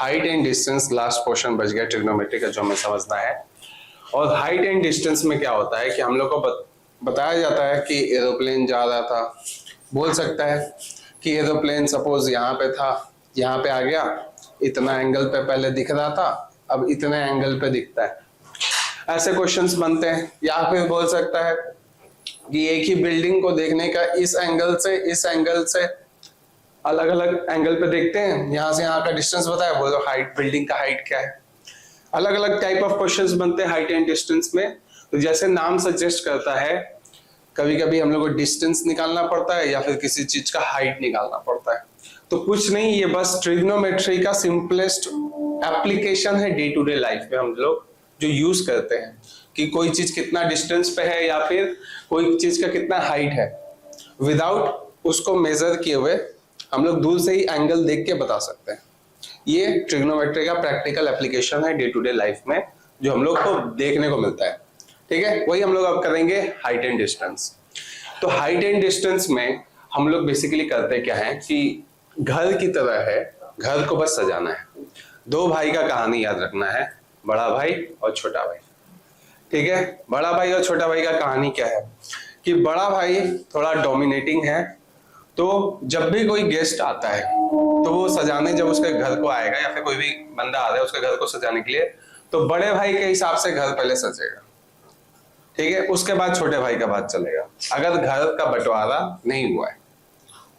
Height and distance last portion बच गया trigonometry का जो हमें समझना है। और हाइट एंड डिस्टेंस में क्या होता है कि हम लोग को बताया जाता है कि एरोप्लेन जा रहा था, बोल सकता है कि एरोप्लेन सपोज यहाँ पे था, यहाँ पे आ गया, इतना एंगल पे पहले दिख रहा था, अब इतने एंगल पे दिखता है। ऐसे क्वेश्चंस बनते हैं। या फिर बोल सकता है कि एक ही बिल्डिंग को देखने का इस एंगल से अलग अलग एंगल पे देखते हैं, यहाँ से यहाँ का डिस्टेंस बताया, बोलो हाइट, बिल्डिंग का हाइट क्या है। अलग अलग टाइप ऑफ क्वेश्चंस बनते हैं हाइट एंड डिस्टेंस में। तो जैसे नाम सजेस्ट करता है, कभी कभी हम लोग को डिस्टेंस निकालना पड़ता है या फिर किसी चीज का हाइट निकालना पड़ता है। तो कुछ नहीं, ये बस ट्रिग्नोमेट्री का सिंपलेस्ट एप्लीकेशन है डे टू डे लाइफ में हम लोग जो यूज करते हैं कि कोई चीज कितना डिस्टेंस पे है या फिर कोई चीज का कितना हाइट है, विदाउट उसको मेजर किए हुए हम लोग दूर से ही एंगल देख के बता सकते हैं। ये ट्रिग्नोमेट्री का प्रैक्टिकल एप्लीकेशन है डे टू डे लाइफ में जो हम लोग को देखने को मिलता है। ठीक है, वही हम लोग अब करेंगे हाइट एंड डिस्टेंस। तो हाइट एंड डिस्टेंस में हम लोग बेसिकली करते क्या है कि घर की तरह है, घर को बस सजाना है। दो भाई का कहानी याद रखना है, बड़ा भाई और छोटा भाई। ठीक है, बड़ा भाई और छोटा भाई का कहानी क्या है कि बड़ा भाई थोड़ा डोमिनेटिंग है, तो जब भी कोई गेस्ट आता है तो वो सजाने जब उसके घर को आएगा या फिर कोई भी बंदा आ रहा है उसके घर को सजाने के लिए, तो बड़े भाई के हिसाब से घर पहले सजेगा। ठीक है, उसके बाद छोटे भाई का बात चलेगा अगर घर का बंटवारा नहीं हुआ है।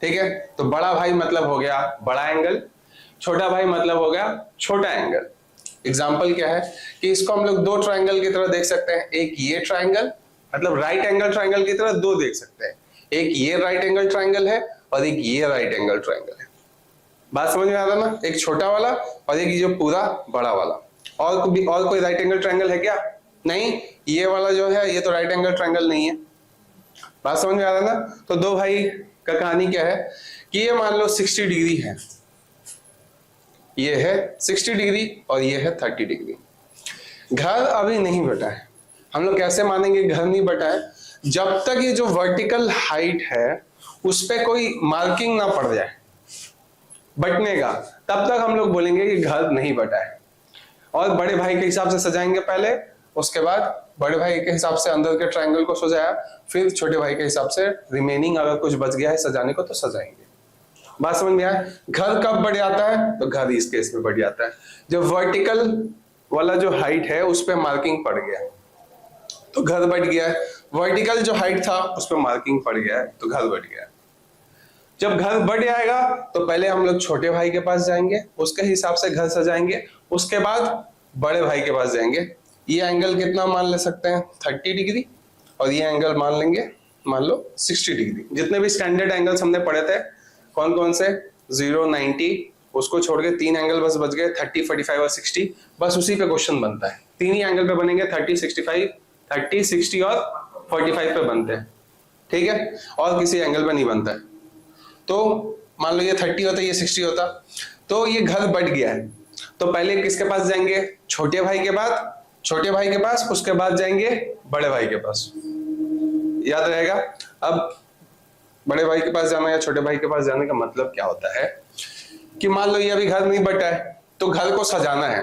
ठीक है, तो बड़ा भाई मतलब हो गया बड़ा एंगल, छोटा भाई मतलब हो गया छोटा एंगल। एग्जाम्पल क्या है कि इसको हम लोग दो ट्राइंगल की तरह देख सकते हैं। एक ये ट्राइंगल, मतलब राइट एंगल ट्राइंगल की तरह दो देख सकते हैं। एक ये राइट एंगल ट्राइंगल है और एक ये राइट एंगल ट्राइंगल है। बात समझ में आ रहा ना? एक छोटा वाला और एक जो पूरा बड़ा वाला। और कोई राइट एंगल ट्राइंगल है क्या? नहीं, ये वाला जो है ये तो राइट एंगल ट्राइंगल नहीं है। बात समझ में आ रहा ना? तो दो भाई का कहानी क्या है कि ये मान लो 60 डिग्री है, ये है 60 डिग्री और ये है 30 डिग्री। घर अभी नहीं बटा है। हम लोग कैसे मानेंगे घर नहीं बटा है? जब तक ये जो वर्टिकल हाइट है उस पे कोई मार्किंग ना पड़ जाए बटने का, तब तक हम लोग बोलेंगे कि घर नहीं बटा है। और बड़े भाई के हिसाब से सजाएंगे पहले, उसके बाद बड़े भाई के हिसाब से अंदर के ट्रायंगल को सजाया, फिर छोटे भाई के हिसाब से रिमेनिंग अगर कुछ बच गया है सजाने को तो सजाएंगे। बात समझ में आया? घर कब बढ़ जाता है? तो घर इस केस में बढ़ जाता है जब वर्टिकल वाला जो हाइट है उस पर मार्किंग पड़ गया तो घर बढ़ गया है। वर्टिकल जो हाइट था उस पर मार्किंग पड़ गया है तो घर बढ़ गया है। जब घर बढ़ जाएगा तो पहले हम लोग छोटे भाई के पास जाएंगे, उसके हिसाब से घर सजाएंगे, उसके बाद बड़े भाई के पास जाएंगे। ये एंगल कितना मान ले सकते हैं? 30 डिग्री, और ये एंगल मान लेंगे मान लो 60 डिग्री। जितने भी स्टैंडर्ड एंगल्स हमने पढ़े थे कौन कौन से, 0, 90, उसको छोड़ के तीन एंगल बस बच गए, 30, 45 और 60। बस उसी पे क्वेश्चन बनता है। तीन ही एंगल पे बनेंगे, 30, 65, 30, 60 और 45 पे बनते हैं। ठीक है, और किसी एंगल पे नहीं बनता है। तो मान लो ये 30 होता, ये 60 होता, तो ये घर बढ़ गया है। तो पहले किसके पास जाएंगे? छोटे भाई के बाद, छोटे भाई के पास, उसके बाद जाएंगे बड़े भाई के पास। याद रहेगा? अब बड़े भाई के पास जाना या छोटे भाई के पास जाने का मतलब क्या होता है कि मान लो ये अभी घर नहीं बटा है तो घर को सजाना है।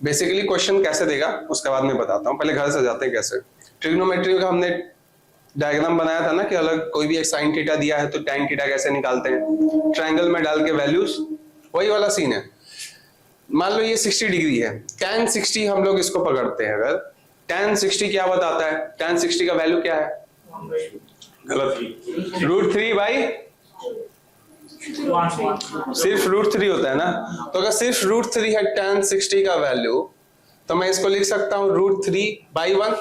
बेसिकली क्वेश्चन कैसे देगा उसके बाद मैं बताता हूँ, पहले घर सजाते हैं कैसे। ट्रिग्नोमेट्री का हमने डायग्राम बनाया था ना कि अलग कोई भी एक साइन थीटा दिया है तो टैन थीटा कैसे निकालते हैं, ट्रायंगल में डाल के वैल्यूज, वही वाला सीन है। मान लो ये 60 डिग्री है, tan 60 हम लोग इसको पकड़ते हैं। अगर tan 60 क्या बताता है? tan 60 का वैल्यू क्या है? गलत, √3 बाई, सिर्फ √3 होता है ना। तो अगर सिर्फ √3 है tan 60 का वैल्यू, तो मैं इसको लिख सकता हूँ √3/1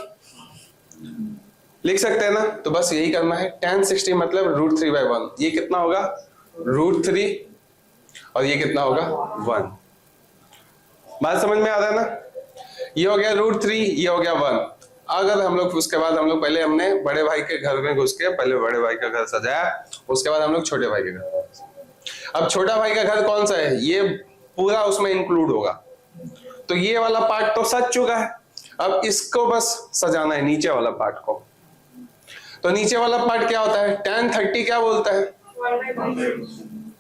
लिख सकते हैं ना। तो बस यही करना है, tan 60 मतलब √3/1। ये कितना होगा? √3, और ये कितना होगा? 1। बात समझ में आ रहा है ना? ये हो गया √3, ये हो गया 1। अगर हम लोग उसके बाद हम लोग पहले हमने बड़े भाई के घर में घुस के पहले बड़े भाई का घर सजाया, उसके बाद हम लोग छोटे भाई के घर। अब छोटा भाई का घर कौन सा है? ये पूरा उसमें इंक्लूड होगा। तो ये वाला पार्ट तो सज चुका है, अब इसको बस सजाना है, नीचे वाला पार्ट को। तो नीचे वाला पार्ट क्या होता है? tan 30 क्या बोलता है?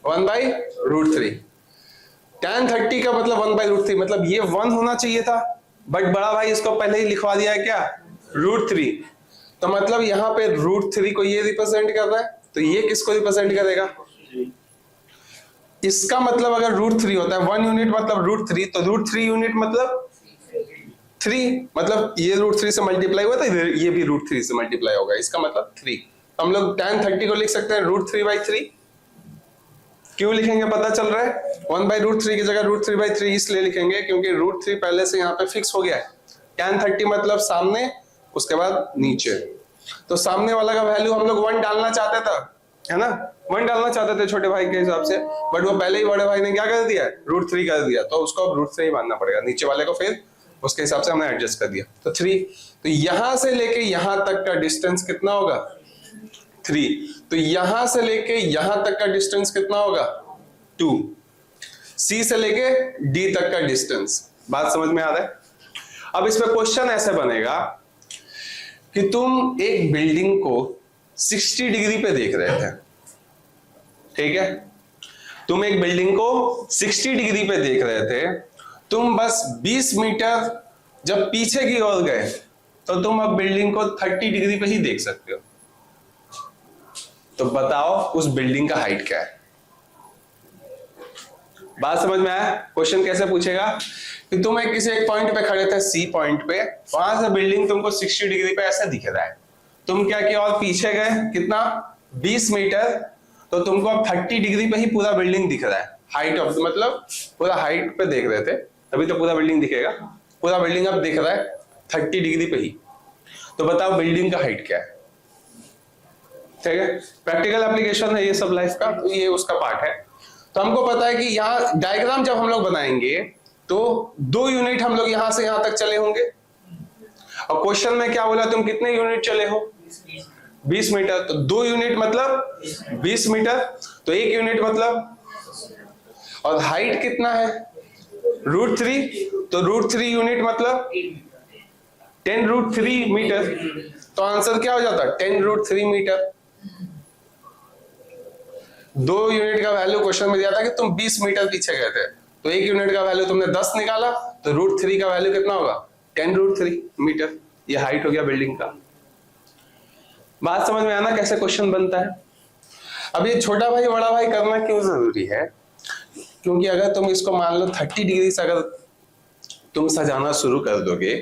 1/√3। tan 30 का मतलब 1/√3, मतलब ये 1 होना चाहिए था, बट बड़ा भाई इसको पहले ही लिखवा दिया है क्या, √3। तो मतलब यहाँ पे √3 को ये रिप्रेजेंट कर रहा है, तो ये किसको रिप्रेजेंट करेगा, इसका मतलब अगर √3 होता है 1 यूनिट मतलब √3, तो √3 यूनिट मतलब 3, मतलब ये √3 से मल्टीप्लाई हुआ था, ये भी √3 से मल्टीप्लाई होगा, इसका मतलब 3। तो हम लोग tan 30 को लिख सकते हैं √3/3। क्यों लिखेंगे पता चल रहा है, 1/√3 की जगह √3/3 इसलिए लिखेंगे क्योंकि √3 पहले से यहाँ पे फिक्स हो गया है। tan 30 मतलब सामने, उसके बाद नीचे, तो सामने वाला का वैल्यू हम लोग 1 डालना चाहते थे, है ना, 1 डालना चाहते थे छोटे भाई के हिसाब से, बट वो पहले ही बड़े भाई ने क्या कर दिया, √3 कर दिया, तो उसको अब √3 ही मानना पड़ेगा, नीचे वाले को फिर उसके हिसाब से हमने एडजस्ट कर दिया, तो 3। तो यहां से लेके यहां तक का डिस्टेंस कितना होगा, 3। तो यहां से लेके यहां तक का डिस्टेंस कितना होगा, 2। सी से लेके डी तक का डिस्टेंस, बात समझ में आ रहा है। अब इस पे क्वेश्चन ऐसे बनेगा कि तुम एक बिल्डिंग को 60 डिग्री पे देख रहे थे, ठीक है, तुम एक बिल्डिंग को 60 डिग्री पे देख रहे थे, तुम बस 20 मीटर जब पीछे की ओर गए तो तुम अब बिल्डिंग को 30 डिग्री पे ही देख सकते हो। तो बताओ उस बिल्डिंग का हाइट क्या है, बात समझ में आया। क्वेश्चन कैसे पूछेगा कि तुम किसी एक पॉइंट पे खड़े थे, सी पॉइंट पे, वहां से बिल्डिंग तुमको 60 डिग्री पे ऐसे दिख रहा है, तुम क्या किया और पीछे गए कितना 20 मीटर, तो तुमको अब 30 डिग्री पे ही पूरा बिल्डिंग दिख रहा है, हाइट ऑफ, मतलब पूरा हाइट पे देख रहे थे, अभी तो पूरा बिल्डिंग दिखेगा, पूरा बिल्डिंग अब दिख रहा है 30 डिग्री पे ही। तो बताओ बिल्डिंग का हाइट क्या है, ठीक है, प्रैक्टिकल एप्लीकेशन है ये सब लाइफ का, तो ये उसका पार्ट है। तो हमको पता है कि यहाँ डायग्राम जब हम लोग बनाएंगे तो 2 यूनिट हम लोग यहां से यहां तक चले होंगे, और क्वेश्चन में क्या बोला तुम कितने यूनिट चले हो, 20 मीटर, तो 2 यूनिट मतलब 20 मीटर, तो 1 यूनिट मतलब, और हाइट कितना है √3, तो √3 यूनिट मतलब 10√3 मीटर, तो आंसर क्या हो जाता है 10√3 मीटर। 2 यूनिट का वैल्यू क्वेश्चन में दिया था कि तुम 20 मीटर पीछे गए थे, तो 1 यूनिट का वैल्यू तुमने 10 निकाला, तो √3 का वैल्यू कितना होगा 10√3 मीटर, ये हाइट हो गया बिल्डिंग का। बात समझ में आना कैसे क्वेश्चन बनता है। अब ये छोटा भाई बड़ा भाई करना क्यों जरूरी है, क्योंकि अगर तुम इसको मान लो 30 डिग्री से अगर तुम सजाना शुरू कर दोगे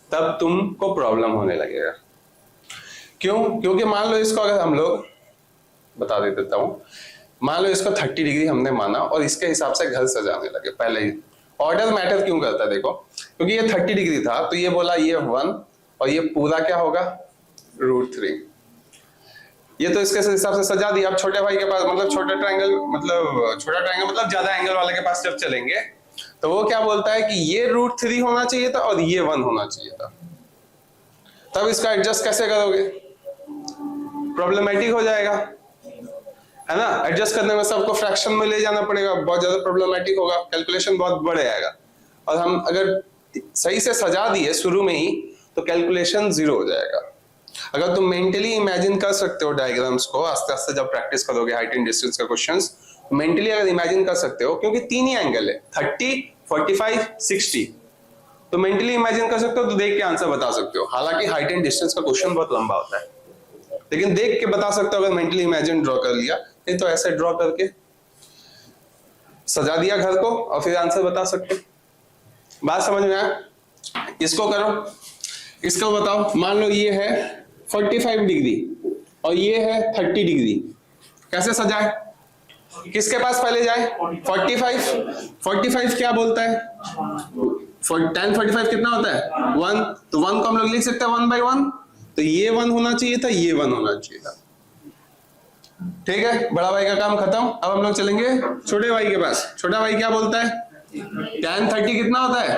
तब तुमको प्रॉब्लम होने लगेगा। क्यों, क्योंकि मान लो इसको अगर हम लोग बता देता हूं, मान लो इसको 30 डिग्री हमने माना और इसके हिसाब से घर सजाने लगे, पहले ही ऑर्डर मैटर क्यों करता है, देखो क्योंकि ये 30 डिग्री था तो ये बोला ये 1 और ये पूरा क्या होगा √3, ये तो इसके हिसाब से सजा दिया। अब छोटे भाई के पास मतलब छोटा ट्रायंगल मतलब ज्यादा एंगल वाले के पास जब चलेंगे तो वो क्या बोलता है कि ये √3 होना चाहिए था और ये 1 होना चाहिए था, तब इसका एडजस्ट कैसे करोगे, प्रॉब्लमेटिक हो जाएगा, है ना, एडजस्ट करने में सबको फ्रैक्शन में ले जाना पड़ेगा, बहुत ज्यादा प्रॉब्लमेटिक होगा, कैलकुलेशन बहुत बढ़ जाएगा। और हम अगर सही से सजा दिए शुरू में ही तो कैलकुलेशन 0 हो जाएगा। अगर तुम मेंटली इमेजिन कर सकते हो डायग्राम्स को, आस्ते आस्ते जब प्रैक्टिस करोगे हाइट एंड डिस्टेंस का क्वेश्चंस, मेंटली अगर इमेजिन कर सकते हो, क्योंकि 3 ही एंगल है 30, 45, 60, तो मेंटली इमेजिन कर सकते हो तो देख के आंसर बता सकते हो। हालांकि हाइट एंड डिस्टेंस का क्वेश्चन बहुत लंबा होता है, लेकिन देख के बता सकते हो अगर मेंटली इमेजिन ड्रॉ कर लिया, नहीं तो ऐसे ड्रॉ करके सजा दिया घर को और फिर आंसर बता सकते। बात समझ में आया, इसको करो, इसको बताओ, मान लो ये है 45 डिग्री और ये है 30 डिग्री, कैसे सजाए, किसके पास पहले जाए 45 क्या बोलता है, tan 45 कितना होता है 1, तो 1 को हम लोग लिख सकते हैं 1/1, तो ये 1 होना चाहिए था, ये 1 होना चाहिए था, ठीक है, बड़ा भाई का काम खत्म। अब हम लोग चलेंगे छोटे भाई के पास। छोटा भाई क्या बोलता है, tan 30 कितना होता है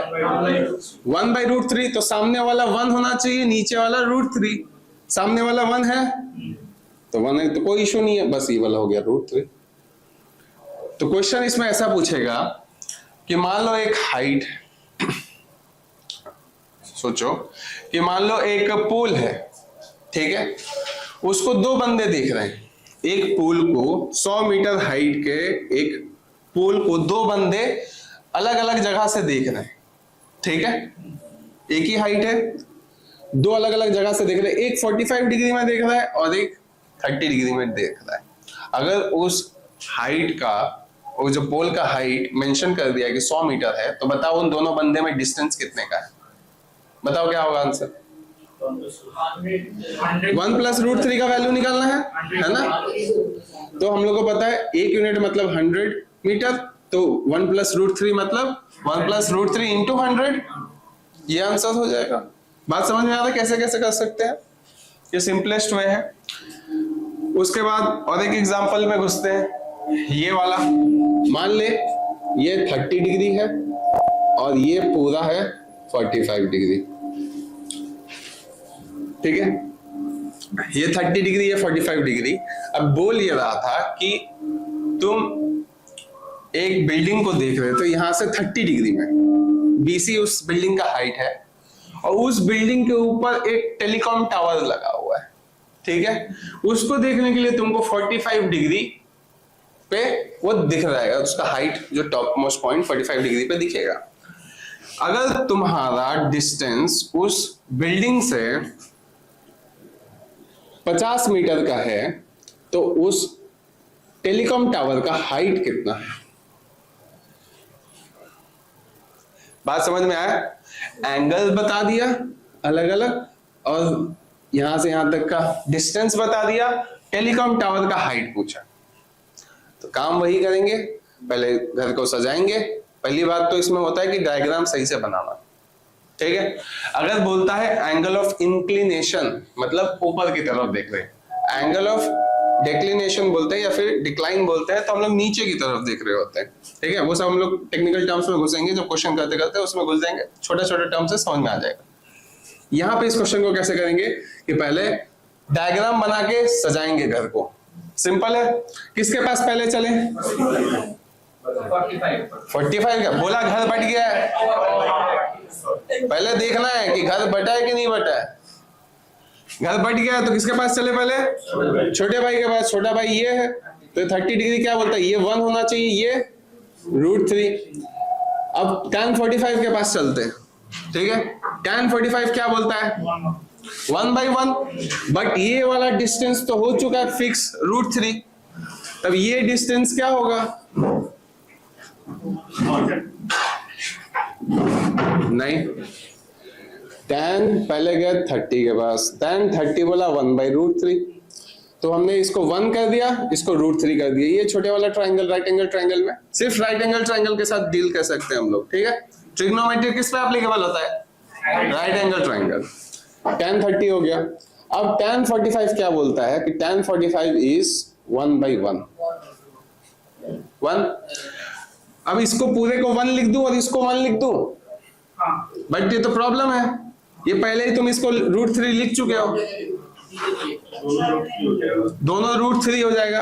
1/√3, तो सामने वाला 1 होना चाहिए, नीचे वाला √3, सामने वाला 1 है तो 1 है, तो कोई इशू नहीं है, बस ये वाला हो गया √3। तो क्वेश्चन इसमें ऐसा पूछेगा कि मान लो एक हाइट, सोचो कि मान लो एक पूल है, ठीक है, उसको 2 बंदे देख रहे हैं, एक पूल को 100 मीटर हाइट के एक पूल को 2 बंदे अलग अलग जगह से देख रहे हैं, ठीक है, एक ही हाइट है, दो अलग अलग जगह से देख रहे हैं, एक 45 डिग्री में देख रहा है और एक 30 डिग्री में देख रहा है। अगर उस हाइट का, वो जो पोल का हाइट मेंशन कर दिया कि 100 मीटर है, तो बताओ उन दोनों बंदे में डिस्टेंस कितने का है? बताओ क्या होगा आंसर? 1 प्लस रूट 3 का वैल्यू निकालना है ना? तो हम लोग को पता है 1 यूनिट मतलब 100 मीटर, तो 1 प्लस रूट 3 मतलब 1 प्लस रूट 3 इंटू 100, ये आंसर हो जाएगा। बात समझ में आ रहा है कैसे कैसे कर सकते हैं? ये सिंपलेस्ट वे है। उसके बाद और एक एग्जांपल में घुसते हैं, ये वाला मान ले ये 30 डिग्री है और ये पूरा है 45 डिग्री, ठीक है, ये 30 डिग्री ये 45 डिग्री। अब बोल ये रहा था कि तुम एक बिल्डिंग को देख रहे हो, तो यहां से 30 डिग्री में बीसी उस बिल्डिंग का हाइट है और उस बिल्डिंग के ऊपर एक टेलीकॉम टावर लगा हुआ है, ठीक है, उसको देखने के लिए तुमको 45 डिग्री पे वो दिख रहेगा, उसका हाइट जो टॉप मोस्ट पॉइंट 45 डिग्री पे दिखेगा। अगर तुम्हारा डिस्टेंस उस बिल्डिंग से 50 मीटर का है, तो उस टेलीकॉम टावर का हाइट कितना है? बात समझ में आया? एंगल बता दिया अलग अलग और यहां से यहां तक का डिस्टेंस बता दिया, टेलीकॉम टावर का हाइट पूछा, तो काम वही करेंगे, पहले घर को सजाएंगे। पहली बात तो इसमें होता है कि डायग्राम सही से बनाना, ठीक है। अगर बोलता है एंगल ऑफ इंक्लिनेशन मतलब ऊपर की तरफ देख रहे हैं, एंगल ऑफ डिक्लिनेशन बोलते हैं या फिर डिक्लाइन बोलते हैं, तो हम लोग नीचे की तरफ देख रहे होते हैं, ठीक है। वो सब हम लोग टेक्निकल टर्म्स में घुसेंगे, जब क्वेश्चन करते करते उसमें घुस जाएंगे, छोटे छोटे टर्म से समझ में आ जाएगा। यहाँ पे इस क्वेश्चन को कैसे करेंगे कि पहले डायग्राम बना के सजाएंगे घर को, सिंपल है। किसके पास पहले चले? 45 का बोला, घर बट गया है, पहले देखना है कि घर बटा है कि नहीं बटा है। घर बट गया तो किसके पास चले? पहले छोटे भाई के पास। छोटा भाई ये है, तो 30 डिग्री क्या बोलता है? ये 1 होना चाहिए, ये √3। अब tan 45 के पास चलते हैं, ठीक है। tan 45 क्या बोलता है? 1/1, बट ये वाला डिस्टेंस तो हो चुका है फिक्स √3, तब ये डिस्टेंस क्या होगा? नहीं, tan पहले गया 30 के पास, tan 30 बोला 1/√3, तो हमने इसको 1 कर दिया, इसको √3 कर दिया। ये छोटे वाला ट्राइंगल, राइट एंगल ट्राइंगल में सिर्फ राइट एंगल ट्राइंगल के साथ डील कर सकते हैं हम लोग, ठीक है। ट्रिग्नोमेट्री किस पे एप्लीकेबल होता है? Right angle triangle. tan 30 हो गया। अब tan 45 क्या बोलता है कि tan 45 इज 1/1। 1। अब इसको पूरे को 1 लिख दूं और इसको 1 लिख दूं, बट ये तो प्रॉब्लम है, ये पहले ही तुम इसको √3 लिख चुके हो, दोनों √3 हो जाएगा।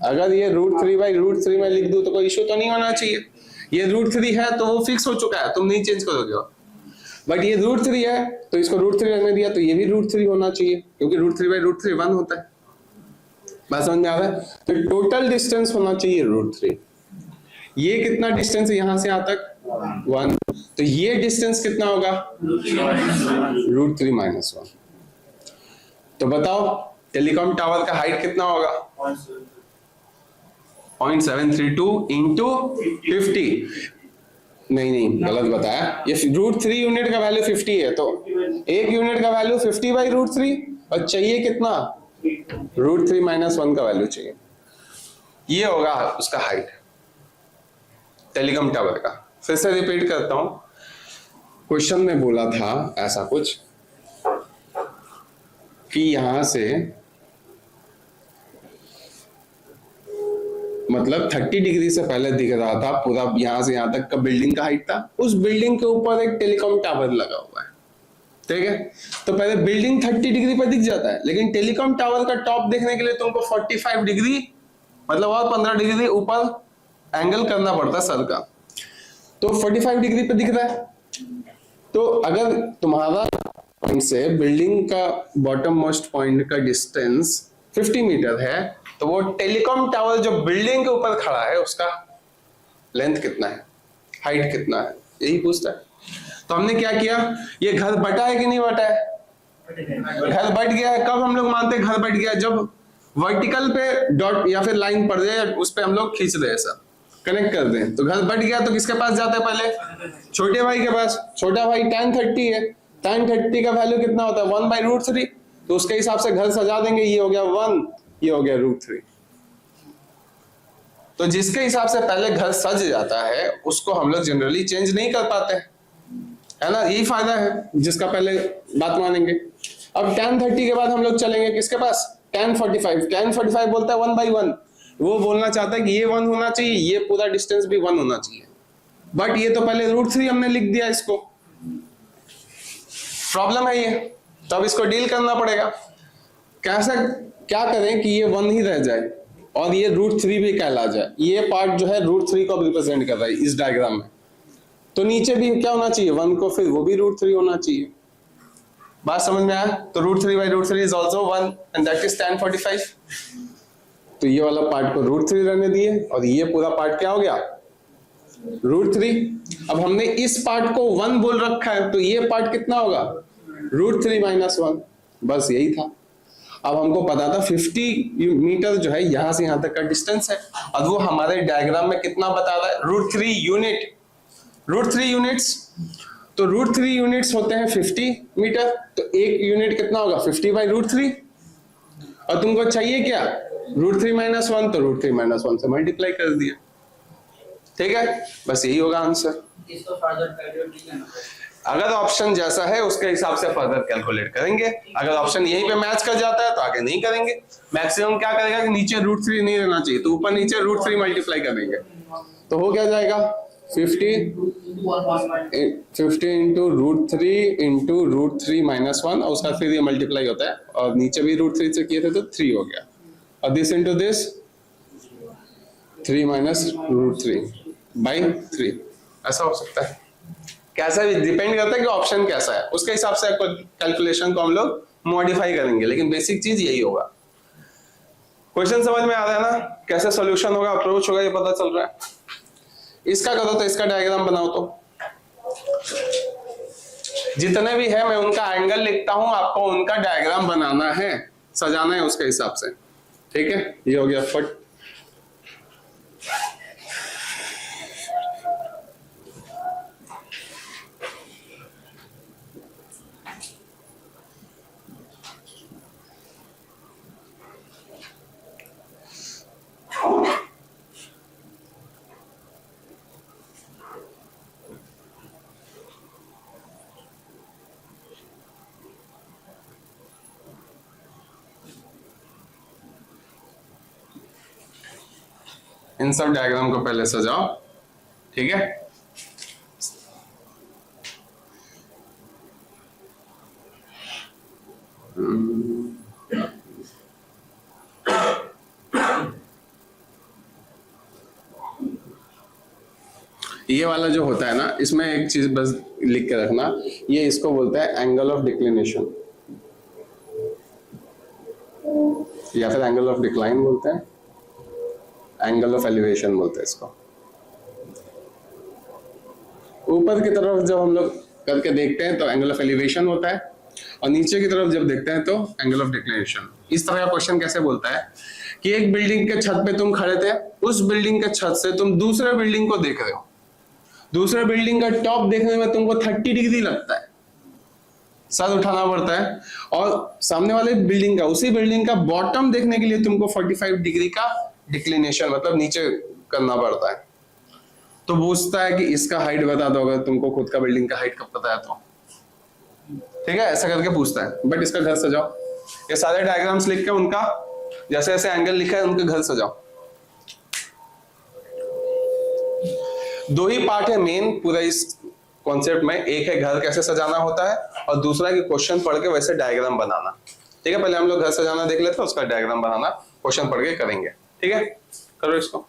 अगर ये √3/√3 में लिख दूं तो कोई इश्यू तो नहीं होना चाहिए। ये √3 है तो वो फिक्स हो चुका है, तुम नहीं चेंज करोगे, बट ये √3 है तो इसको √3 रखने दिया, तो ये भी √3 होना चाहिए, क्योंकि √3/√3 1 होता है। बात समझ में आ रहा है? तो टोटल डिस्टेंस होना चाहिए √3। ये कितना डिस्टेंस है यहां से यहां तक? 1, तो ये डिस्टेंस कितना होगा? √3 - 1। तो बताओ टेलीकॉम टावर का हाइट कितना होगा? 0.732 इंटू 50। नहीं गलत बताया, ये √3 यूनिट का वैल्यू 50 है, तो 1 यूनिट का वैल्यू 50/√3 और चाहिए कितना? √3 - 1 का वैल्यू चाहिए। ये होगा उसका हाइट टेलीकॉम टावर का। फिर से रिपीट करता हूं, क्वेश्चन में बोला था ऐसा कुछ कि यहां से मतलब 30 डिग्री से पहले दिख रहा था पूरा यहां से यहां तक का बिल्डिंग का हाइट था, उस बिल्डिंग के ऊपर एक टेलीकॉम टावर लगा हुआ है, ठीक है। तो पहले बिल्डिंग 30 डिग्री पर दिख जाता है, लेकिन टेलीकॉम टावर का टॉप देखने के लिए तुमको 45 डिग्री मतलब और 15 डिग्री ऊपर एंगल करना पड़ता है सर का, तो 45 डिग्री पे दिख रहा है। तो अगर तुम्हारा पॉइंट से बिल्डिंग का बॉटम मोस्ट पॉइंट का डिस्टेंस 50 मीटर है, तो वो टेलीकॉम टावर जो बिल्डिंग के ऊपर खड़ा है उसका लेंथ कितना है, हाइट कितना है, यही पूछता है। तो हमने क्या किया, ये घर बटा है कि नहीं बटा है, घर बट गया है। कब हम लोग मानते हैं घर बट गया, जब वर्टिकल पे डॉट या फिर लाइन पड़ जाए, उस पे हम लोग खींच दें, ऐसा कनेक्ट कर दें। तो घर बट गया तो किसके पास जाता है, पहले छोटे भाई के पास। छोटा भाई tan 30 है, tan 30 का वैल्यू कितना होता है 1/√3, तो उसके हिसाब से घर सजा देंगे। ये हो गया 1, ये हो गया √3। तो जिसके हिसाब से पहले घर सज जाता है उसको हम लोग जनरली चेंज नहीं कर पाते, है ना, यही फायदा है जिसका पहले बात मानेंगे। अब tan 30 के बाद हम लोग चलेंगे किसके पास, tan 45। tan 45 बोलता है 1/1, वो बोलना चाहता है कि ये 1 होना चाहिए, ये पूरा डिस्टेंस भी 1 होना चाहिए, बट ये तो पहले √3 हमने लिख दिया, इसको प्रॉब्लम है ये। तो अब इसको डील करना पड़ेगा। कैसा, क्या करें कि ये 1 ही रह जाए और ये √3 भी कहला जाए। ये पार्ट जो है √3 को रिप्रेजेंट कर रहा है इस डायग्राम में, तो नीचे भी क्या होना चाहिए 1 को, फिर वो भी √3 होना चाहिए। बात समझ में आया? तो √3/√3 is also 1 and that is tan 45। तो ये वाला पार्ट को √3 रहने दिए और ये पूरा पार्ट क्या हो गया √3। अब हमने इस पार्ट को 1 बोल रखा है, तो ये पार्ट कितना होगा √3 - 1, बस यही था। अब हमको पता था 50 मीटर जो है यहां से यहां तक का डिस्टेंस है, और वो हमारे डायग्राम में कितना बता रहा है √3 यूनिट, √3 यूनिट्स। तो √3 यूनिट्स होते हैं 50 मीटर, तो एक यूनिट कितना होगा 50/√3, और तुमको चाहिए क्या √3 - 1, तो √3 - 1 से मल्टीप्लाई कर दिया, ठीक है, बस यही होगा आंसर। अगर ऑप्शन जैसा है उसके हिसाब से फर्दर कैलकुलेट करेंगे। अगर ऑप्शन यहीं पे मैच कर जाता है तो आगे नहीं करेंगे। मैक्सिमम क्या करेगा कि नीचे √3 नहीं रहना चाहिए, तो ऊपर नीचे √3 मल्टीप्लाई करेंगे, तो हो क्या जाएगा 50 into √3 into √3 - 1, और उसका फिर ये मल्टीप्लाई होता है, और नीचे भी √3 से किए थे तो 3 हो गया, और दिस इंटू दिस 3 - √3/3, ऐसा हो सकता है। कैसा भी डिपेंड करता है कि ऑप्शन कैसा है, उसके हिसाब से कैलकुलेशन को हम लोग मॉडिफाई करेंगे, लेकिन बेसिक चीज यही होगा। क्वेश्चन समझ में आ रहा है ना, कैसे सॉल्यूशन होगा, अप्रोच होगा, ये पता चल रहा है। इसका करो तो इसका डायग्राम बनाओ, तो जितने भी है मैं उनका एंगल लिखता हूं, आपको उनका डायग्राम बनाना है, सजाना है उसके हिसाब से, ठीक है। ये हो गया फट। इन सब डायग्राम को पहले सजाओ, ठीक है। ये वाला जो होता है ना, इसमें एक चीज बस लिख के रखना, ये इसको बोलता है एंगल ऑफ डिक्लिनेशन, या फिर एंगल ऑफ डिक्लाइन बोलते हैं, एंगल ऑफ एलिवेशन बोलते हैं इसको। ऊपर की तरफ जब हम लोग करके देखते हैं तो एंगल ऑफ एलिवेशन होता है, और नीचे की तरफ जब देखते हैं तो एंगल ऑफ डिक्लिनेशन। इस तरह का क्वेश्चन कैसे बोलता है कि एक बिल्डिंग के छत पे तुम खड़े थे, उस बिल्डिंग के छत से तुम दूसरे बिल्डिंग को देख रहे हो, दूसरे बिल्डिंग का टॉप देखने में तुमको 30 डिग्री लगता है, सर उठाना पड़ता है, और सामने वाले बिल्डिंग का, उसी बिल्डिंग का बॉटम देखने के लिए तुमको 45 डिग्री का डिक्लिनेशन मतलब नीचे करना पड़ता है। तो पूछता है कि इसका हाइट बता दो, अगर तुमको खुद का बिल्डिंग का हाइट कब पता है तो, ठीक है, ऐसा करके पूछता है। बट इसका घर सजाओ, ये सारे डायग्राम्स लिख के उनका जैसे जैसे एंगल लिखा है उनके घर सजाओ। दो ही पार्ट है मेन पूरा इस कॉन्सेप्ट में, एक है घर कैसे सजाना होता है, और दूसरा है कि क्वेश्चन पढ़ के वैसे डायग्राम बनाना, ठीक है। पहले हम लोग घर सजाना देख लेते हैं, उसका डायग्राम बनाना क्वेश्चन पढ़ के करेंगे, ठीक है। करो इसको।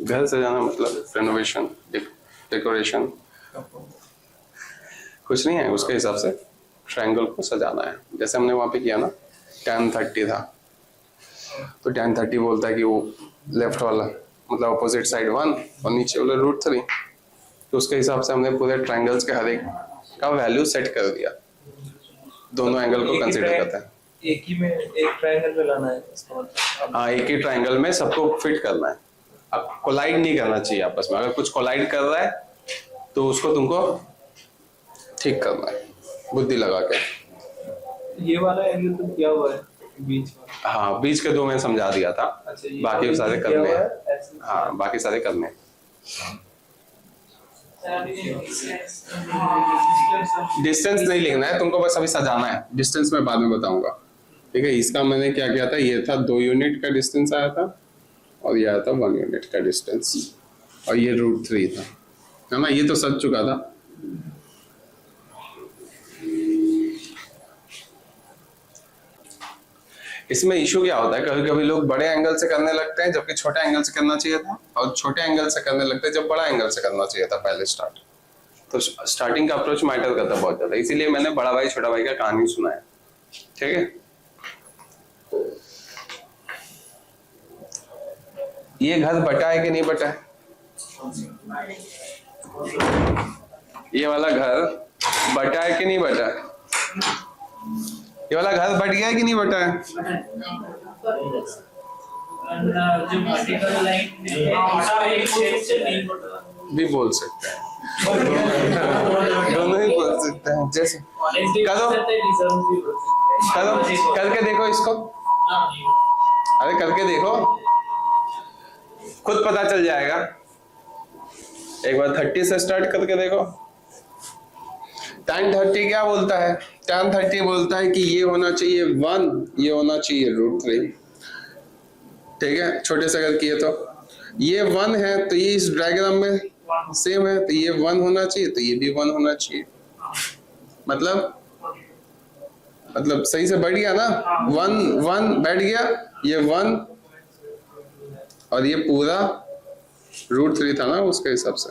घर सजाना मतलब रेनोवेशन, डेकोरेशन, कुछ नहीं है, उसके हिसाब से ट्रायंगल को सजाना है, जैसे हमने वहां पे किया ना, tan 30 था, तो tan 30 बोलता है कि वो लेफ्ट वाला मतलब अपोजिट साइड 1 और नीचे वाला √3। तो उसके हिसाब से हमने पूरे ट्रायंगल्स के हर एक का वैल्यू सेट कर दिया, दोनों एंगल को कंसीडर करते हैं। एक ही में एक ट्रायंगल में लाना है इसका मतलब? हाँ, एक ही ट्रायंगल में सबको फिट करना है। अब कोलाइड नहीं करना चाहिए आपस में, अगर कुछ कोलाइड कर रहा है तो उसको तुमको ठीक करना है बुद्धि लगा के। ये वाला एंगल तो क्या हुआ है बीच में? हाँ, बीच के 2 मैंने समझा दिया था। अच्छा, बाकी सारे करने हैं। हाँ, बाकी सारे करने हैं। डिस्टेंस नहीं लिखना है तुमको, बस अभी सजाना है। डिस्टेंस मैं बाद में बताऊंगा, ठीक है। इसका मैंने क्या किया था, ये था 2 यूनिट का डिस्टेंस आया था और ये आया था 1 यूनिट का डिस्टेंस, और ये √3 था, है ना। ये तो सज चुका था। इसमें इशू क्या होता है, कभी कभी लोग बड़े एंगल से करने लगते हैं जबकि छोटे एंगल से करना चाहिए था, और छोटे एंगल से करने लगते हैं जब बड़ा एंगल से करना चाहिए था पहले स्टार्ट। तो स्टार्टिंग का अप्रोच मैटर करता है बहुत ज्यादा, इसीलिए मैंने बड़ा भाई छोटा भाई का कहानी सुनाया, ठीक है। ये घर बटा है कि नहीं बटा है? ये वाला घर बटा है कि नहीं बटा है? ये वाला घर बट गया है कि नहीं बटा है? जो वर्टिकल लाइन भी बोल सकते हैं, दोनों ही बोल सकते हैं। जैसे करो करके देखो इसको, अरे करके देखो, खुद पता चल जाएगा। एक बार 30 से स्टार्ट करके देखो। tan 30 क्या बोलता है? tan 30 बोलता है कि ये होना चाहिए 1, ये होना चाहिए √3, ठीक है। छोटे से अगर किए तो ये 1 है तो ये इस डायग्राम में सेम है, तो ये 1 होना चाहिए तो ये भी 1 होना चाहिए। मतलब सही से बैठ गया ना, 1 बैठ गया, ये 1 और ये पूरा √3 था ना उसके हिसाब से।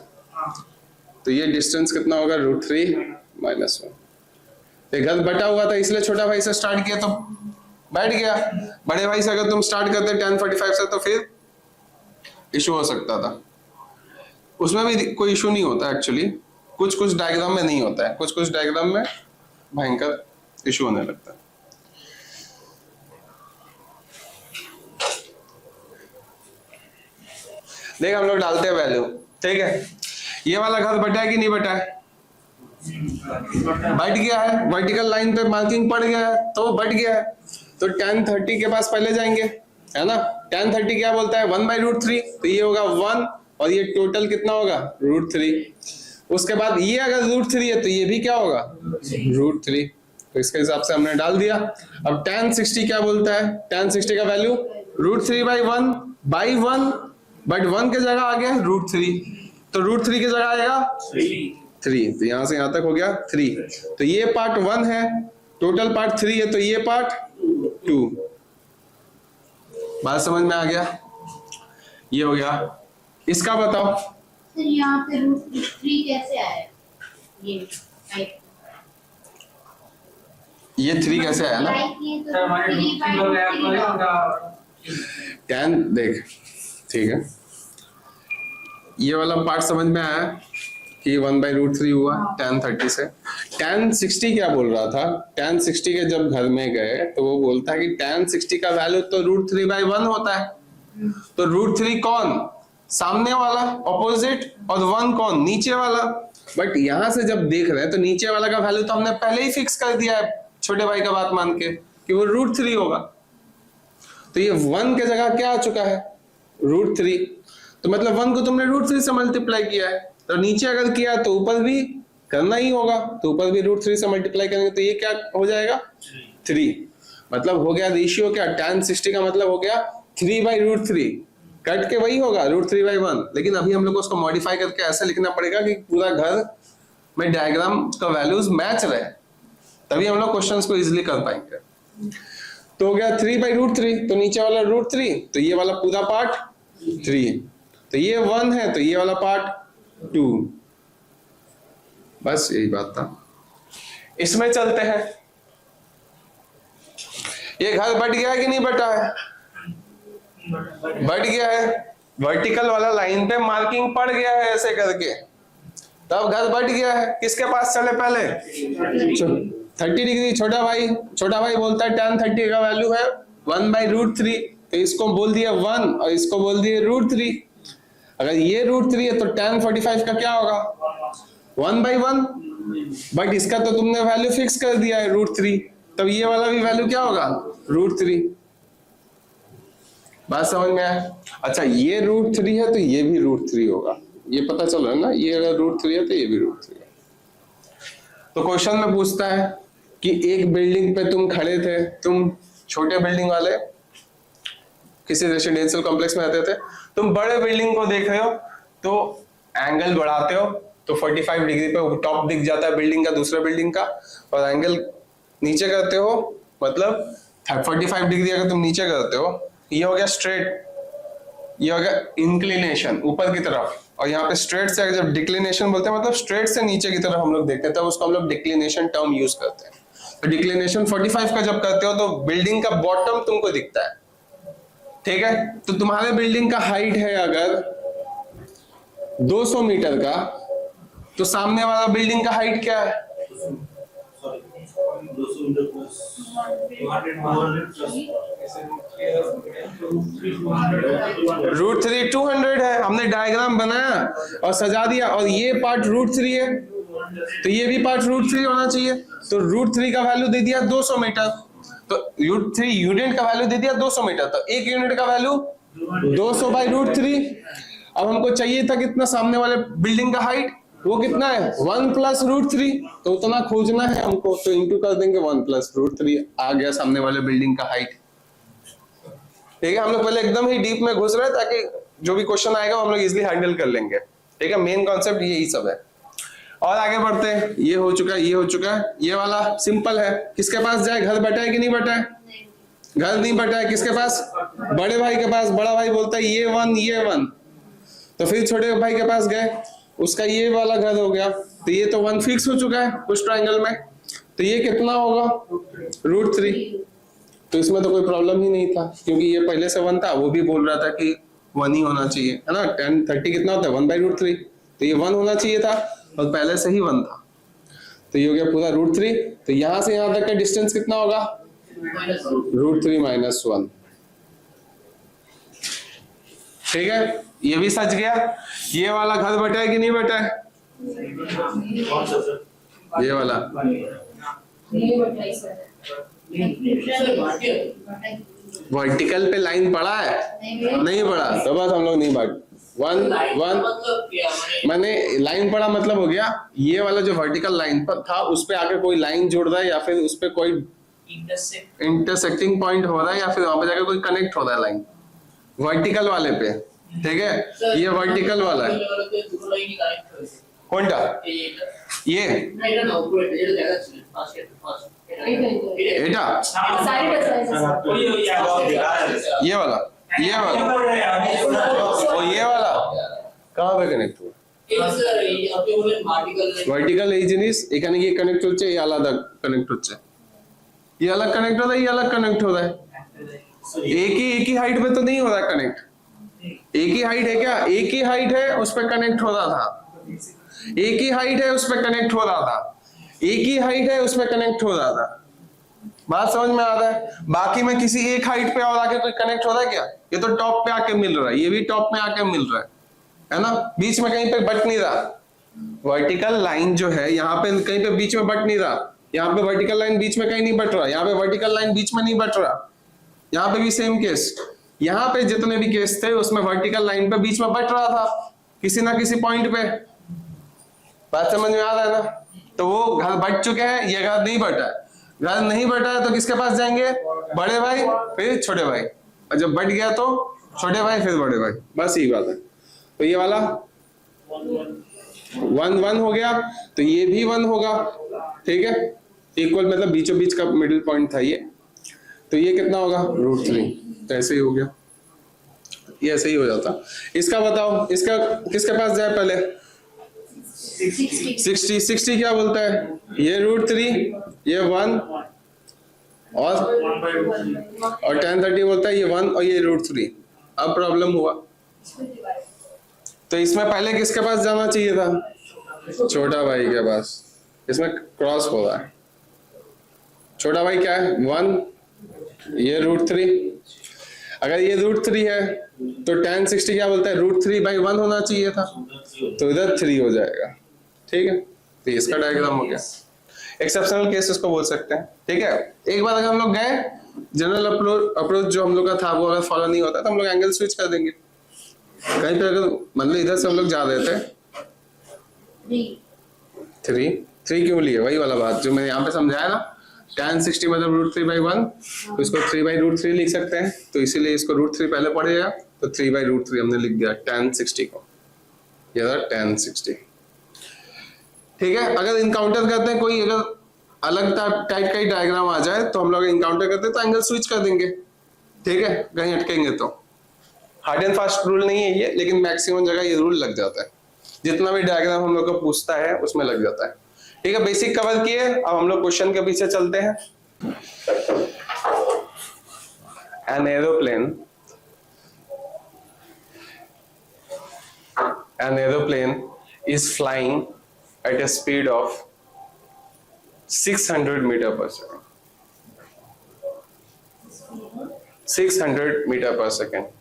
तो ये डिस्टेंस कितना होगा? √3 - 1। ये घर बटा हुआ था इसलिए छोटा भाई से स्टार्ट किया तो बैठ गया। बड़े भाई से अगर तुम स्टार्ट करते tan 45 से तो फिर इशू हो सकता था। उसमें भी कोई इशू नहीं होता एक्चुअली, कुछ डायग्राम में नहीं होता है, कुछ डायग्राम में भयंकर इशू होने लगता है। देख हम लोग डालते हैं वैल्यू, ठीक है। ये वाला घर बटा है कि नहीं बटा है? बट गया है, वर्टिकल लाइन पे मार्किंग पड़ गया है तो बट गया है। तो tan 30 के पास पहले जाएंगे, है ना। tan 30 क्या बोलता है? 1/√3, तो ये होगा 1 और ये टोटल कितना होगा? √3। उसके बाद ये अगर √3 है तो ये भी क्या होगा? √3। तो इसके हिसाब से हमने डाल दिया। अब tan 60 क्या बोलता है? tan 60 का वैल्यू √3/1 बट 1 के जगह आ गया √3, तो √3 की जगह आएगा 3, तो यहां से यहां तक हो गया 3। तो ये पार्ट 1 है, टोटल पार्ट 3 है, तो ये पार्ट 2। बात समझ में आ गया? ये हो गया। इसका बताओ सर, यहाँ पे √3 कैसे आया? ये 3 कैसे आया ना? tan देख, ठीक है, ये वाला पार्ट समझ में आया कि 1/√3 हुआ tan 30 से। tan 60 क्या बोल रहा था? tan 60 के जब घर में गए तो वो बोलता है कि tan 60 का वैल्यू तो √3/1 होता है। तो √3 कौन? सामने वाला ऑपोजिट, और 1 कौन? नीचे वाला। बट यहां से जब देख रहे हैं तो नीचे वाला का वैल्यू तो हमने पहले ही फिक्स कर दिया है छोटे भाई का बात मान के कि वो √3 होगा। तो ये 1 के जगह क्या आ चुका है? √3। तो मतलब 1 को तुमने √3 से मल्टीप्लाई किया है, तो नीचे अगर किया तो ऊपर भी करना ही होगा, तो ऊपर भी √3 से मल्टीप्लाई करेंगे तो ये क्या हो जाएगा? 3। मतलब हो गया रेशियो क्या? tan 60 का मतलब हो गया 3/√3, कट के वही होगा √3/1। लेकिन अभी हम लोग को उसको मॉडिफाई करके ऐसे लिखना पड़ेगा कि पूरा घर में डायग्राम का वैल्यूज मैच रहे, तभी हम लोग क्वेश्चंस को इजीली कर पाएंगे। तो हो गया 3/√3, तो नीचे वाला √3, तो ये वाला पूरा पार्ट 3, तो ये 1 है तो ये वाला पार्ट 2। बस यही बात था। इसमें चलते हैं। ये घर बट गया है कि नहीं बटा है? बढ़ गया है, वर्टिकल वाला लाइन पे मार्किंग पड़ गया है ऐसे करके, तब घर बढ़ गया है। किसके पास चले पहले? 30 डिग्री। छोटा भाई बोलता है tan 30 का वैल्यू है 1/√3, तो इसको बोल दिया 1 और इसको बोल दिया √3। अगर ये √3 है तो tan 45 का क्या होगा? 1/1। बट इसका तो तुमने वैल्यू फिक्स कर दिया है √3, तब ये वाला भी वैल्यू क्या होगा? √3। बात समझ में आया? अच्छा, ये √3 है तो ये भी √3 होगा, ये पता चल रहा है ना? ये अगर √3 है तो ये भी √3 है। तो क्वेश्चन में पूछता है कि एक बिल्डिंग पे तुम खड़े थे, तुम छोटे बिल्डिंग वाले किसी रेसिडेंशियल कॉम्प्लेक्स में रहते थे, तुम बड़े बिल्डिंग को देख रहे हो तो एंगल बढ़ाते हो तो 45 डिग्री पे टॉप दिख जाता है बिल्डिंग का, दूसरे बिल्डिंग का, और एंगल नीचे करते हो मतलब 45 डिग्री अगर तुम नीचे करते हो, ये हो गया स्ट्रेट, ये हो गया इंक्लिनेशन ऊपर की तरफ, और यहाँ पे स्ट्रेट से जब डिक्लिनेशन बोलते हैं मतलब स्ट्रेट से नीचे की तरफ हम लोग देखते हैं, तब उसको हम लोग डिक्लिनेशन टर्म यूज करते हैं। तो डिक्लिनेशन 45 का जब करते हो तो बिल्डिंग का बॉटम तुमको दिखता है, ठीक है? तो तुम्हारे बिल्डिंग का हाइट है अगर 200 मीटर का, तो सामने वाला बिल्डिंग का हाइट क्या है? √3 200 है। हमने डायग्राम बनाया और सजा दिया, और ये पार्ट √3 है तो ये भी पार्ट √3 होना चाहिए। तो √3 का वैल्यू दे दिया 200 मीटर, तो √3 यूनिट का वैल्यू दे दिया 200 मीटर, तो एक यूनिट का वैल्यू 200/√3। अब हमको चाहिए था कितना सामने वाले बिल्डिंग का हाइट, वो कितना है 1 + √3, तो उतना खोजना है हमको, तो इंटू कर देंगे 1 + √3, आ गया सामने वाले बिल्डिंग का हाइट। ठीक है, हम लोग पहले एकदम ही डीप में घुस रहे हैं ताकि जो भी क्वेश्चन आएगा हम लोग इजिली हैंडल कर लेंगे। ठीक है, मेन कॉन्सेप्ट यही सब है। और आगे बढ़ते हैं, ये हो चुका है, ये हो चुका है, ये वाला सिंपल है। किसके पास जाए? घर बटा है कि नहीं बटा है? घर नहीं बटा है, किसके पास? बड़े भाई के पास। बड़ा भाई बोलता है ये 1 ये 1, तो फिर छोटे भाई के पास गए, उसका ये वाला घर हो गया, तो ये तो 1 फिक्स हो चुका है उस ट्रायंगल में, तो ये कितना होगा? √3। तो इसमें तो कोई प्रॉब्लम ही नहीं था क्योंकि ये पहले से 1 था, वो भी बोल रहा था कि 1 ही होना चाहिए, है ना? tan 30 कितना होता है? 1/√3, तो ये 1 होना चाहिए था और पहले से ही 1 था, तो ये हो गया पूरा √3। तो यहां से यहां तक का डिस्टेंस कितना होगा? √3 - 1। ठीक है, ये भी सच गया। ये वाला घर बटा है कि नहीं बटा है? ये वाला वर्टिकल पे लाइन पड़ा है? नहीं पड़ा, तो बस हम लोग नहीं बांट 1 मैंने लाइन पड़ा मतलब हो गया ये वाला जो वर्टिकल लाइन पर था उस पे आके कोई लाइन जोड़ रहा है या फिर उस पे कोई इंटरसेक्टिंग पॉइंट हो रहा है या फिर वहां पे जाके कोई कनेक्ट हो रहा है लाइन वर्टिकल वाले पे। ठीक है, ये वर्टिकल वाला है। कौनटा? ये এটা ये वाला और ये वाला कहाँ पे कनेक्ट हुआ? ভার্টিক্যাল এই জিনিস এখানে গিয়ে কানেক্ট হচ্ছে, এই আলাদা কানেক্ট হচ্ছে, ये अलग कनेक्ट हो रहा है, ये अलग कनेक्ट हो रहा है। एक ही हाइट पे तो नहीं हो रहा कनेक्ट। एक ही हाइट है क्या? एक ही हाइट है उस पे कनेक्ट हो रहा था, एक ही हाइट है उस पे कनेक्ट हो रहा था, एक ही हाइट है उस पे कनेक्ट हो रहा था। बात समझ में आ रहा है? बाकी में किसी एक हाइट पे और आके कोई कनेक्ट हो रहा है क्या? ये तो टॉप पे आके मिल रहा है, ये भी टॉप में आके मिल रहा है ना? बीच में कहीं पे बट नहीं रहा। वर्टिकल लाइन जो है यहाँ पे कहीं पे बीच में बट नहीं रहा, यहाँ पे वर्टिकल लाइन बीच में कहीं नहीं बट रहा, यहाँ पे वर्टिकल लाइन बीच में नहीं बट रहा, यहाँ पे भी सेम केस। यहाँ पे जितने भी केस थे उसमें वर्टिकल लाइन पे बीच में बट रहा था किसी ना किसी पॉइंट पे। बात समझ में आ रहा है ना? तो वो घर बट चुके हैं, ये घर नहीं बटा है। घर नहीं बटा है तो किसके पास जाएंगे? बड़े भाई फिर छोटे भाई, और जब बट गया तो छोटे भाई फिर बड़े भाई, बस यही बात है। तो ये वाला 1 हो गया, तो ये भी 1 होगा। ठीक है, इक्वल मतलब बीचों बीच का मिडिल पॉइंट था ये, तो ये कितना होगा? √3। तो ऐसे ही हो गया, ये ऐसे ही हो जाता। इसका बताओ, इसका किसके पास जाए पहले? 60 क्या बोलता है? ये √3, ये 1 और tan 30 बोलता है ये 1 और ये √3। अब प्रॉब्लम हुआ। तो इसमें पहले किसके पास जाना चाहिए था? छोटा भाई के पास। इसमें क्रॉस हो रहा है। छोटा भाई क्या है? 1, ये √3। अगर ये √3 है तो tan 60 क्या बोलता है? √3/1 होना चाहिए था, तो इधर 3 हो जाएगा। ठीक है, तो इसका डायग्राम हो गया। एक्सेप्शनल केस इसको बोल सकते हैं। ठीक है, एक बार अगर हम लोग गए, जनरल अप्रोच जो हम लोग का था वो अगर फॉलो नहीं होता तो हम लोग एंगल स्विच कर देंगे। कहीं पे अगर मतलब इधर से हम लोग जा रहे थे 3 क्यों लिए? वही वाला बात जो मैंने यहाँ पे समझाया ना, tan 60 मतलब √3/1, तो इसको 3/√3 लिख सकते हैं। तो इसीलिए इसको √3 पहले पड़ेगा, तो 3/√3 हमने लिख दिया tan 60 को। ये था tan 60। ठीक है, अगर इनकाउंटर करते हैं कोई अगर अलग टाइप का ही डायग्राम आ जाए तो हम लोग इनकाउंटर करते हैं तो एंगल स्विच कर देंगे। ठीक है, कहीं अटकेंगे तो। हार्ड एंड फास्ट रूल नहीं है ये, लेकिन मैक्सिमम जगह ये रूल लग जाता है। जितना भी डायग्राम हम लोग को पूछता है उसमें लग जाता है। ठीक है, बेसिक कवर किए, अब हम लोग क्वेश्चन के पीछे चलते हैं। An aeroplane is flying at a speed of 600 meter per second. 600 meter per second.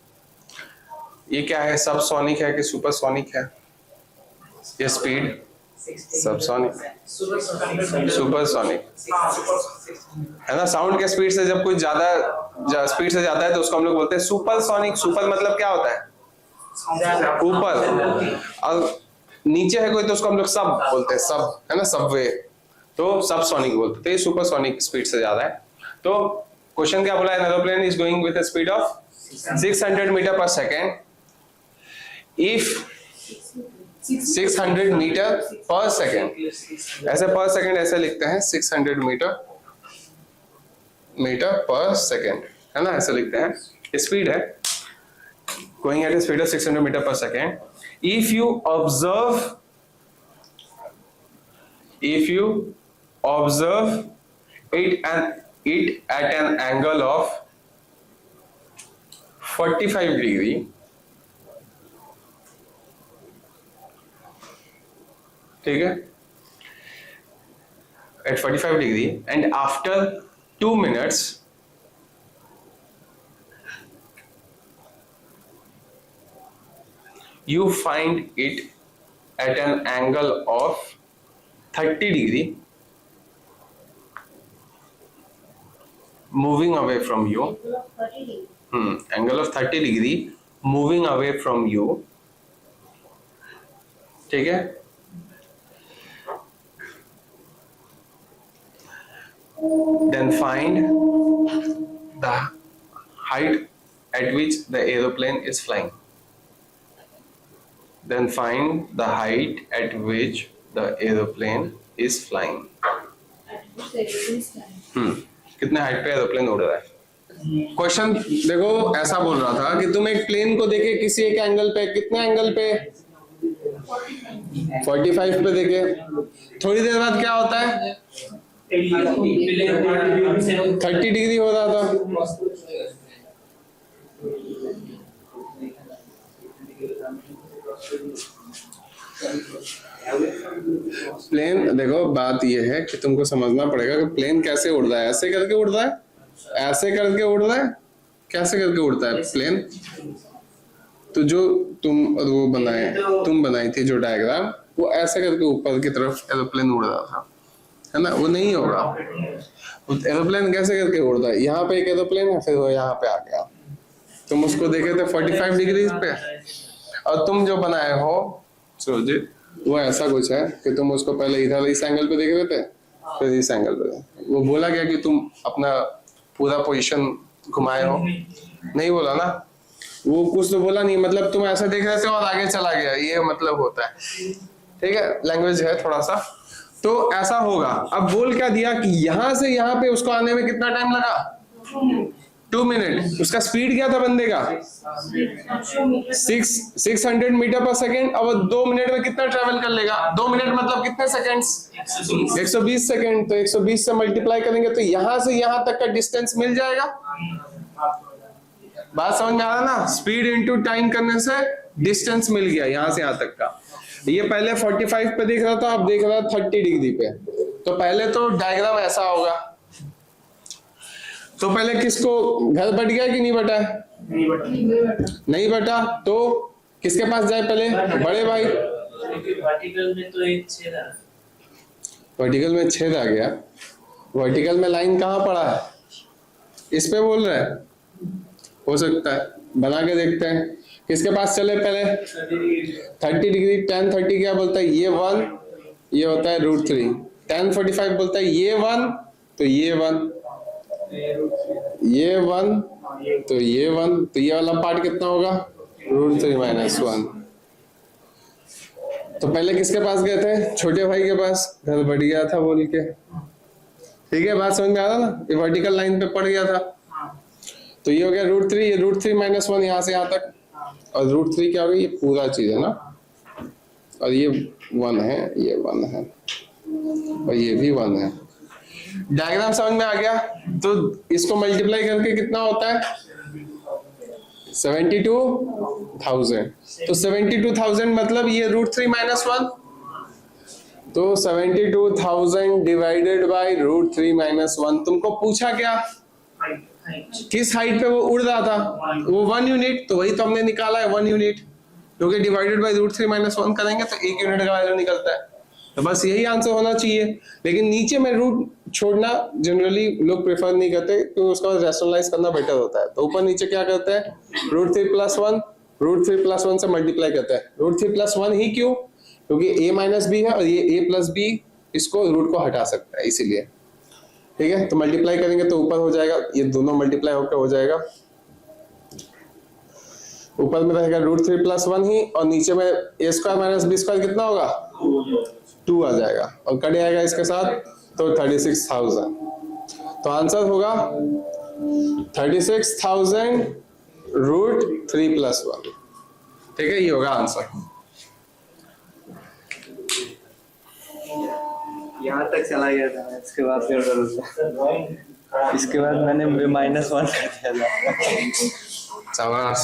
ये क्या है? सबसोनिक है कि सुपरसोनिक है? ये स्पीड सबसोनिक, सुपरसोनिक है ना। साउंड के स्पीड से जब कुछ ज्यादा स्पीड से जाता है तो उसको हम लोग बोलते हैं सुपरसोनिक। सुपर मतलब क्या होता है? ऊपर। और नीचे है कोई तो उसको हम लोग सब बोलते हैं, सब है ना, सबवे, तो सबसोनिक बोलते हैं। तो ये सुपरसोनिक स्पीड से ज्यादा है। तो क्वेश्चन क्या बोला है? Aeroplane is going with a speed of 600 metre per second if 600 metre per second. ऐसे पर सेकेंड ऐसे लिखते हैं, 600 मीटर पर सेकेंड, है ना, ऐसे लिखते हैं। स्पीड है going at a speed of 600 meter per second. If you observe it at an angle of 45 degree, ठीक है, at 45 degree, and after 2 minutes you find it at an angle of 30 degree moving away from you. Angle of 30 degree moving away from you. ठीक है, then find the height at which the aeroplane is flying. Then find the height at which the aeroplane is flying. कितने height पे aeroplane उड़ रहा है? Question देखो ऐसा बोल रहा था कि तुम एक प्लेन को देखे किसी एक एंगल पे, कितने एंगल पे? 45 पे देखे। थोड़ी देर बाद क्या होता है? 30 डिग्री हो रहा था। प्लेन देखो, बात ये है कि तुमको समझना पड़ेगा कि प्लेन कैसे उड़ रहा है। ऐसे करके उड़ रहा है, ऐसे करके उड़ रहा है, कैसे करके उड़ता है प्लेन? तो जो तुम बनाई थी जो डायग्राम, वो ऐसे करके ऊपर की तरफ एरोप्लेन उड़ रहा था, है ना। वो नहीं होगा। एरोप्लेन कैसे करके उड़ रहा है? यहाँ पे एक एरोप्लेन है, फिर वो यहाँ पे आ गया, तुम उसको देखे थे 45 डिग्री पे, और तुम जो बनाए हो सुरजीत वो ऐसा कुछ है कि तुम उसको पहले इधर इस एंगल पे देख रहे थे, फिर इस एंगल पे। वो बोला गया कि तुम अपना पूरा पोजीशन घुमाए हो? नहीं बोला ना, वो कुछ तो बोला नहीं। मतलब तुम ऐसा देख रहे थे और आगे चला गया, ये मतलब होता है। ठीक है, लैंग्वेज है थोड़ा सा, तो ऐसा होगा। अब बोल क्या दिया कि यहां से यहाँ पे उसको आने में कितना टाइम लगा? 2 मिनट। उसका स्पीड क्या था बंदे का? 600 मीटर पर सेकेंड। अब 2 मिनट में कितना ट्रेवल कर लेगा? 2 मिनट मतलब कितने सेकेंड्स? 120 सेकेंड। तो 120 से मल्टीप्लाई करेंगे तो यहां से यहां तक का डिस्टेंस मिल जाएगा। बात समझ में आ रहा ना, स्पीड इनटू टाइम करने से डिस्टेंस मिल गया यहां से यहां तक का। ये पहले 45 पे दिख रहा था, अब देख रहा है 30 डिग्री पे। तो पहले तो डायग्राम ऐसा होगा। तो पहले किसको घर बट गया कि नहीं बटा? नहीं बटा तो किसके पास जाए पहले? बड़े भाई। वर्टिकल में तो एक छेद है। वर्टिकल में छेद आ गया। वर्टिकल में लाइन कहाँ पड़ा है? इस पे बोल रहे हैं? हो सकता है, बना के देखते हैं। किसके पास चले पहले? 30 डिग्री। tan 30 क्या बोलता है? ये 1, ये होता है √3। tan 45 बोलता है ये 1, तो ये 1, ये 1, तो ये 1, तो ये वाला पार्ट कितना होगा? √3 - 1। तो पहले किसके पास गए थे? छोटे भाई के पास। घर बढ़ गया था बोल के। ठीक है, बात समझ में आ रहा ना? ये वर्टिकल लाइन पे पड़ गया था। तो ये हो गया √3, ये √3 - 1 यहाँ से यहाँ तक। और √3 क्या हो गया? ये पूरा चीज है ना। और ये 1 है, ये 1 है, और ये भी 1 है। डायग्राम समझ में आ गया? तो इसको मल्टीप्लाई करके कितना होता है? 72,000। तो 72,000 मतलब ये √3 - 1। तो 72,000 डिवाइडेड बाय √3 - 1। तुमको पूछा क्या? किस हाइट पे वो उड़ रहा था? वो 1 यूनिट। तो वही तो हमने निकाला है, 1 यूनिट, क्योंकि डिवाइडेड बाय √3 - 1 करेंगे तो 1 यूनिट का वैल्यू निकलता है। तो बस यही आंसर होना चाहिए। लेकिन नीचे में रूट छोड़ना जनरली लोग प्रेफर नहीं करते, क्योंकि उसका रैशनलाइज करना बेटर होता है। तो ऊपर नीचे क्या करते हैं? √3 + 1, √3 + 1 से मल्टीप्लाई करते हैं। √3 + 1 ही क्यों? क्योंकि a - b है, और ये a + b इसको रूट को हटा सकता है, इसीलिए। ठीक है, तो मल्टीप्लाई करेंगे तो ऊपर हो जाएगा, ये दोनों मल्टीप्लाई होकर हो जाएगा। ऊपर में रहेगा √3 + 1 ही, और नीचे में a² - b² कितना होगा? 2 आ जाएगा, और कट जाएगा इसके साथ, तो 36,000। तो आंसर होगा 36,000 √3 + 1। ठीक है, ये होगा आंसर। यहाँ तक चला गया था, इसके बाद फिर इसके बाद मैंने -1 कर दिया था। शाबाश।